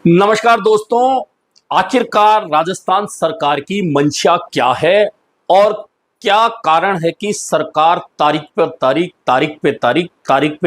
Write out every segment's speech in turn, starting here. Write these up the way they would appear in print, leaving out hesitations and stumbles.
नमस्कार दोस्तों। आखिरकार राजस्थान सरकार की मंशा क्या है और क्या कारण है कि सरकार तारीख पर तारीख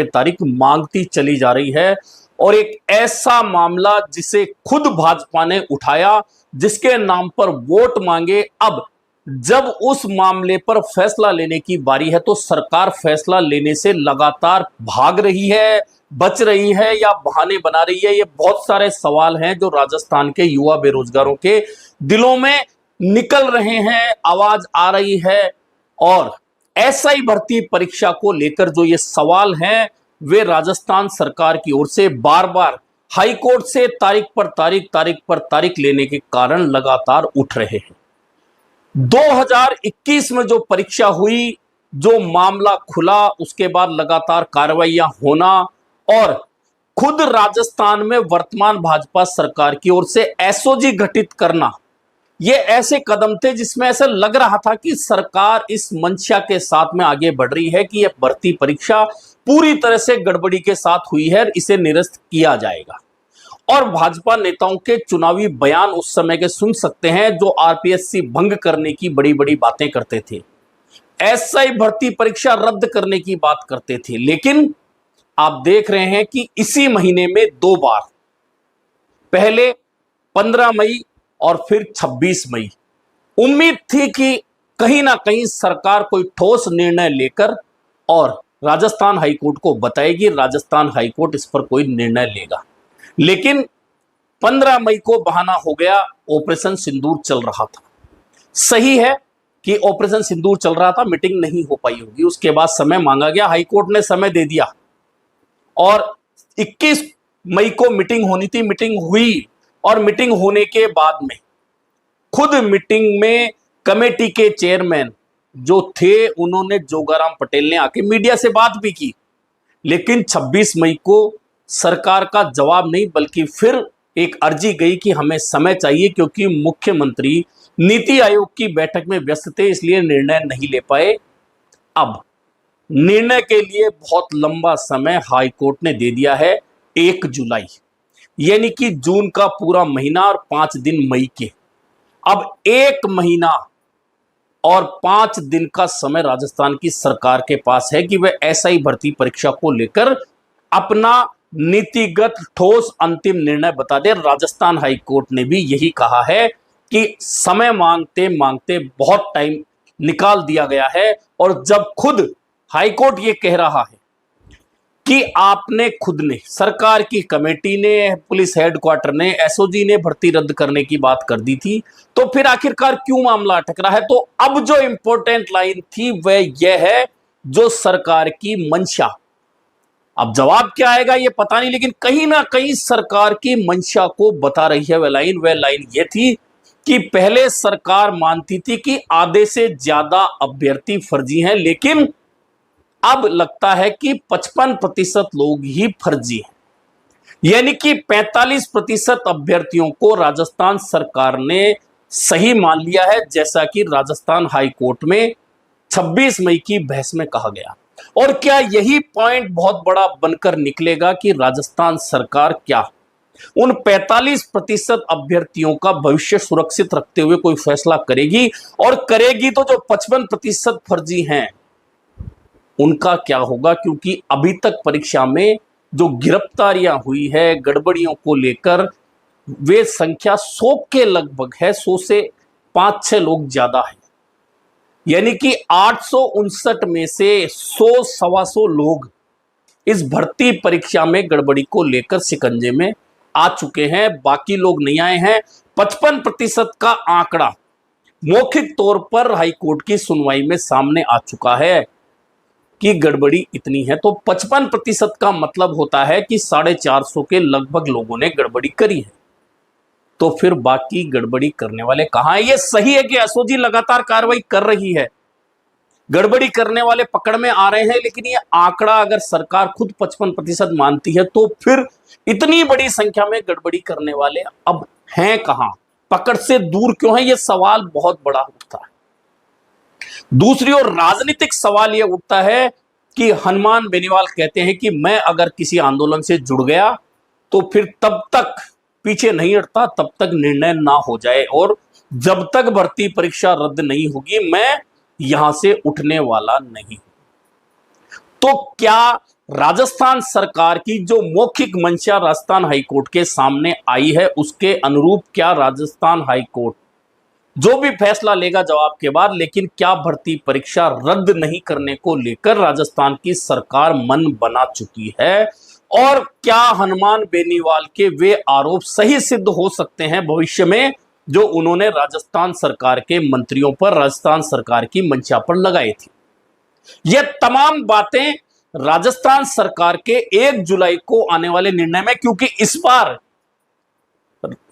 तारीख मांगती चली जा रही है। और एक ऐसा मामला जिसे खुद भाजपा ने उठाया, जिसके नाम पर वोट मांगे, अब जब उस मामले पर फैसला लेने की बारी है तो सरकार फैसला लेने से लगातार भाग रही है, बच रही है या बहाने बना रही है। ये बहुत सारे सवाल हैं जो राजस्थान के युवा बेरोजगारों के दिलों में निकल रहे हैं, आवाज आ रही है। और एसआई भर्ती परीक्षा को लेकर जो ये सवाल हैं वे राजस्थान सरकार की ओर से बार बार हाईकोर्ट से तारीख पर तारीख लेने के कारण लगातार उठ रहे हैं। 2021 में जो परीक्षा हुई, जो मामला खुला, उसके बाद लगातार कार्रवाइयां होना और खुद राजस्थान में वर्तमान भाजपा सरकार की ओर से एसओजी गठित करना, ये ऐसे कदम थे जिसमें ऐसा लग रहा था कि सरकार इस मंशा के साथ में आगे बढ़ रही है कि यह भर्ती परीक्षा पूरी तरह से गड़बड़ी के साथ हुई है, इसे निरस्त किया जाएगा। और भाजपा नेताओं के चुनावी बयान उस समय के सुन सकते हैं जो आरपीएससी भंग करने की बड़ी बड़ी बातें करते थे, एसआई भर्ती परीक्षा रद्द करने की बात करते थे। लेकिन आप देख रहे हैं कि इसी महीने में दो बार, पहले 15 मई और फिर 26 मई, उम्मीद थी कि कहीं ना कहीं सरकार कोई ठोस निर्णय लेकर और राजस्थान हाईकोर्ट को बताएगी, राजस्थान हाईकोर्ट इस पर कोई निर्णय लेगा। लेकिन 15 मई को बहाना हो गया, ऑपरेशन सिंदूर चल रहा था। सही है कि ऑपरेशन सिंदूर चल रहा था, मीटिंग नहीं हो पाई होगी, उसके बाद समय मांगा गया, हाईकोर्ट ने समय दे दिया और 21 मई को मीटिंग होनी थी, मीटिंग हुई। और मीटिंग होने के बाद में खुद मीटिंग में कमेटी के चेयरमैन जो थे, उन्होंने जोगाराम पटेल ने आके मीडिया से बात भी की। लेकिन 26 मई को सरकार का जवाब नहीं, बल्कि फिर एक अर्जी गई कि हमें समय चाहिए क्योंकि मुख्यमंत्री नीति आयोग की बैठक में व्यस्त थे, इसलिए निर्णय नहीं ले पाए। अब निर्णय के लिए बहुत लंबा समय हाईकोर्ट ने दे दिया है, 1 जुलाई, यानी कि जून का पूरा महीना और 5 दिन मई के। अब 1 महीना और 5 दिन का समय राजस्थान की सरकार के पास है कि वह एसआई भर्ती परीक्षा को लेकर अपना नीतिगत ठोस अंतिम निर्णय बता दे। राजस्थान हाईकोर्ट ने भी यही कहा है कि समय मांगते मांगते बहुत टाइम निकाल दिया गया है। और जब खुद हाईकोर्ट ये कह रहा है कि आपने खुद ने, सरकार की कमेटी ने, पुलिस हेडक्वार्टर ने, एसओजी ने भर्ती रद्द करने की बात कर दी थी, तो फिर आखिरकार क्यों मामला अटक रहा है? तो अब जो इंपॉर्टेंट लाइन थी वह यह है, जो सरकार की मंशा, अब जवाब क्या आएगा ये पता नहीं, लेकिन कहीं ना कहीं सरकार की मंशा को बता रही है वह लाइन ये थी कि पहले सरकार मानती थी कि आधे से ज्यादा अभ्यर्थी फर्जी हैं, लेकिन अब लगता है कि 55% लोग ही फर्जी हैं, यानी कि 45% अभ्यर्थियों को राजस्थान सरकार ने सही मान लिया है, जैसा कि राजस्थान हाईकोर्ट में 26 मई की बहस में कहा गया। और क्या यही पॉइंट बहुत बड़ा बनकर निकलेगा कि राजस्थान सरकार क्या उन 45% अभ्यर्थियों का भविष्य सुरक्षित रखते हुए कोई फैसला करेगी? और करेगी तो जो 55% फर्जी हैं उनका क्या होगा? क्योंकि अभी तक परीक्षा में जो गिरफ्तारियां हुई है गड़बड़ियों को लेकर, वे संख्या 100 के लगभग है, 100 से 5-6 लोग ज्यादा है, यानी कि 859 में से 100-125 लोग इस भर्ती परीक्षा में गड़बड़ी को लेकर शिकंजे में आ चुके हैं, बाकी लोग नहीं आए हैं। 55% का आंकड़ा मौखिक तौर पर हाईकोर्ट की सुनवाई में सामने आ चुका है कि गड़बड़ी इतनी है। तो 55% का मतलब होता है कि 450 के लगभग लोगों ने गड़बड़ी करी है। तो फिर बाकी गड़बड़ी करने वाले कहां हैं? ये सही है कि एसओजी लगातार कार्रवाई कर रही है, गड़बड़ी करने वाले पकड़ में आ रहे हैं, लेकिन ये आंकड़ा अगर सरकार खुद 55% मानती है तो फिर इतनी बड़ी संख्या में गड़बड़ी करने वाले अब हैं कहां, पकड़ से दूर क्यों है? ये सवाल बहुत बड़ा उठता है। दूसरी ओर राजनीतिक सवाल यह उठता है कि हनुमान बेनीवाल कहते हैं कि मैं अगर किसी आंदोलन से जुड़ गया तो फिर तब तक पीछे नहीं हटता तब तक निर्णय ना हो जाए, और जब तक भर्ती परीक्षा रद्द नहीं होगी मैं यहां से उठने वाला नहीं। तो क्या राजस्थान सरकार की जो मौखिक मंशा राजस्थान हाईकोर्ट के सामने आई है उसके अनुरूप क्या राजस्थान हाईकोर्ट जो भी फैसला लेगा जवाब के बाद, लेकिन क्या भर्ती परीक्षा रद्द नहीं करने को लेकर राजस्थान की सरकार मन बना चुकी है, और क्या हनुमान बेनीवाल के वे आरोप सही सिद्ध हो सकते हैं भविष्य में जो उन्होंने राजस्थान सरकार के मंत्रियों पर, राजस्थान सरकार की मंशा पर लगाई थी। यह तमाम बातें राजस्थान सरकार के 1 जुलाई को आने वाले निर्णय में, क्योंकि इस बार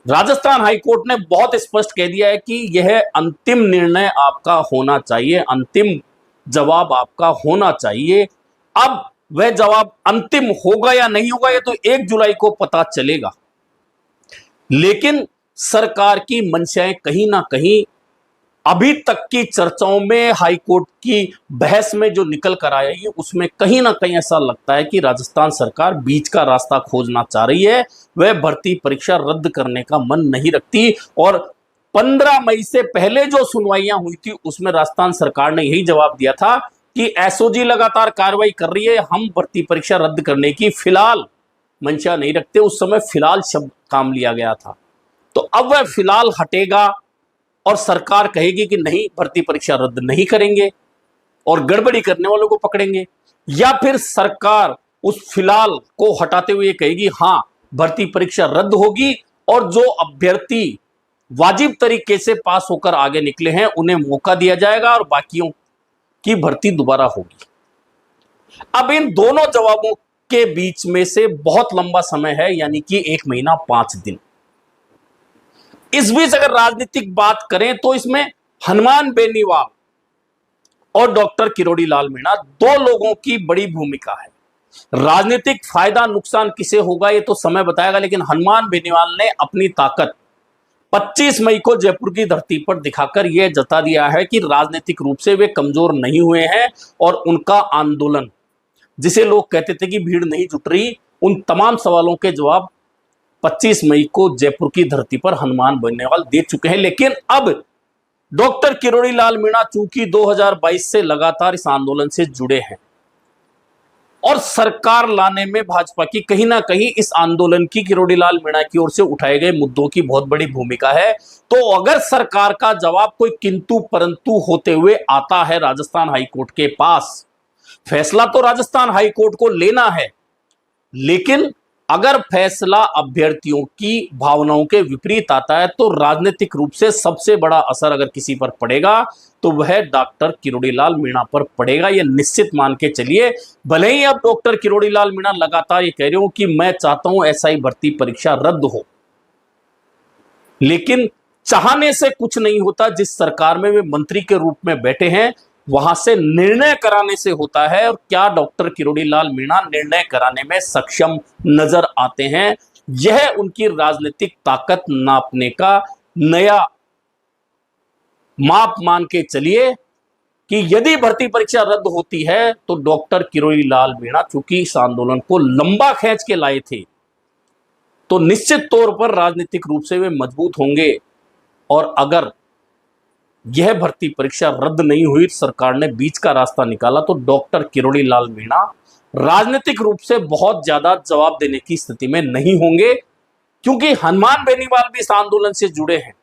राजस्थान हाईकोर्ट ने बहुत स्पष्ट कह दिया है कि यह अंतिम निर्णय आपका होना चाहिए, अंतिम जवाब आपका होना चाहिए। अब वह जवाब अंतिम होगा या नहीं होगा यह तो 1 जुलाई को पता चलेगा, लेकिन सरकार की मंशाएं कहीं ना कहीं अभी तक की चर्चाओं में, हाईकोर्ट की बहस में जो निकल कर आई है उसमें कहीं ना कहीं ऐसा लगता है कि राजस्थान सरकार बीच का रास्ता खोजना चाह रही है। वह भर्ती परीक्षा रद्द करने का मन नहीं रखती, और 15 मई से पहले जो सुनवाइयां हुई थी उसमें राजस्थान सरकार ने यही जवाब दिया था कि एसओजी लगातार कार्रवाई कर रही है, हम भर्ती परीक्षा रद्द करने की फिलहाल मंशा नहीं रखते। उस समय फिलहाल शब्द काम लिया गया था, तो अब वह फिलहाल हटेगा और सरकार कहेगी कि नहीं भर्ती परीक्षा रद्द नहीं करेंगे और गड़बड़ी करने वालों को पकड़ेंगे, या फिर सरकार उस फिलहाल को हटाते हुए कहेगी हां भर्ती परीक्षा रद्द होगी और जो अभ्यर्थी वाजिब तरीके से पास होकर आगे निकले हैं उन्हें मौका दिया जाएगा और बाकियों की भर्ती दोबारा होगी। अब इन दोनों जवाबों के बीच में से बहुत लंबा समय है, यानी कि 1 महीना 5 दिन। इस बीच अगर राजनीतिक बात करें तो इसमें हनुमान बेनीवाल और डॉक्टर किरोड़ी लाल मीणा 2 लोगों की बड़ी भूमिका है। राजनीतिक फायदा नुकसान किसे होगा ये तो समय बताएगा, लेकिन हनुमान बेनीवाल ने अपनी ताकत 25 मई को जयपुर की धरती पर दिखाकर यह जता दिया है कि राजनीतिक रूप से वे कमजोर नहीं हुए हैं, और उनका आंदोलन जिसे लोग कहते थे कि भीड़ नहीं जुट रही, उन तमाम सवालों के जवाब 25 मई को जयपुर की धरती पर हनुमान बेनीवाल दे चुके हैं। लेकिन अब डॉक्टर किरोड़ी लाल मीणा चूंकि 2022 से लगातार इस आंदोलन से जुड़े हैं और सरकार लाने में भाजपा की कहीं ना कहीं इस आंदोलन की किरोड़ी लाल मीणा की ओर से उठाए गए मुद्दों की बहुत बड़ी भूमिका है। तो अगर सरकार का जवाब कोई किंतु परंतु होते हुए आता है राजस्थान हाईकोर्ट के पास, फैसला तो राजस्थान हाईकोर्ट को लेना है, लेकिन अगर फैसला अभ्यर्थियों की भावनाओं के विपरीत आता है तो राजनीतिक रूप से सबसे बड़ा असर अगर किसी पर पड़ेगा तो वह डॉक्टर किरोड़ी लाल मीणा पर पड़ेगा। यह निश्चित मान के चलिए। भले ही अब डॉक्टर किरोड़ी लाल मीणा लगातार ये कह रहे हो कि मैं चाहता हूं एसआई भर्ती परीक्षा रद्द हो, लेकिन चाहने से कुछ नहीं होता। जिस सरकार में वे मंत्री के रूप में बैठे हैं वहां से निर्णय कराने से होता है, और क्या डॉक्टर किरोड़ी लाल मीणा निर्णय कराने में सक्षम नजर आते हैं, यह उनकी राजनीतिक ताकत नापने का नया माप मान के चलिए कि यदि भर्ती परीक्षा रद्द होती है तो डॉक्टर किरोड़ी लाल मीणा चूंकि इस आंदोलन को लंबा खींच के लाए थे तो निश्चित तौर पर राजनीतिक रूप से वे मजबूत होंगे, और अगर यह भर्ती परीक्षा रद्द नहीं हुई, सरकार ने बीच का रास्ता निकाला, तो डॉक्टर किरोड़ी लाल मीणा राजनीतिक रूप से बहुत ज्यादा जवाब देने की स्थिति में नहीं होंगे, क्योंकि हनुमान बेनीवाल भी इस आंदोलन से जुड़े हैं।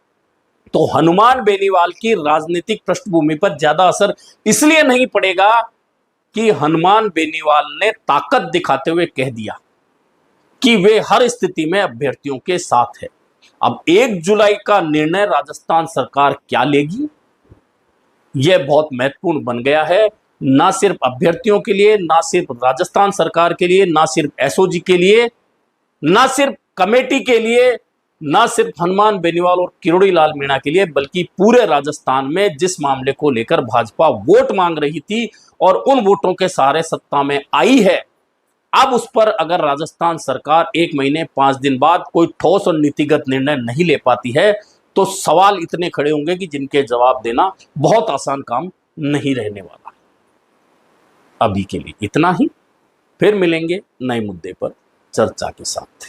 तो हनुमान बेनीवाल की राजनीतिक पृष्ठभूमि पर ज्यादा असर इसलिए नहीं पड़ेगा कि हनुमान बेनीवाल ने ताकत दिखाते हुए कह दिया कि वे हर स्थिति में अभ्यर्थियों के साथ है। अब 1 जुलाई का निर्णय राजस्थान सरकार क्या लेगी, यह बहुत महत्वपूर्ण बन गया है, ना सिर्फ अभ्यर्थियों के लिए, ना सिर्फ राजस्थान सरकार के लिए, ना सिर्फ एसओजी के लिए, ना सिर्फ कमेटी के लिए, ना सिर्फ हनुमान बेनीवाल और किरोड़ी लाल मीणा के लिए, बल्कि पूरे राजस्थान में जिस मामले को लेकर भाजपा वोट मांग रही थी और उन वोटों के सहारे सत्ता में आई है, अब उस पर अगर राजस्थान सरकार 1 महीने 5 दिन बाद कोई ठोस और नीतिगत निर्णय नहीं ले पाती है तो सवाल इतने खड़े होंगे कि जिनके जवाब देना बहुत आसान काम नहीं रहने वाला। अभी के लिए इतना ही, फिर मिलेंगे नए मुद्दे पर चर्चा के साथ।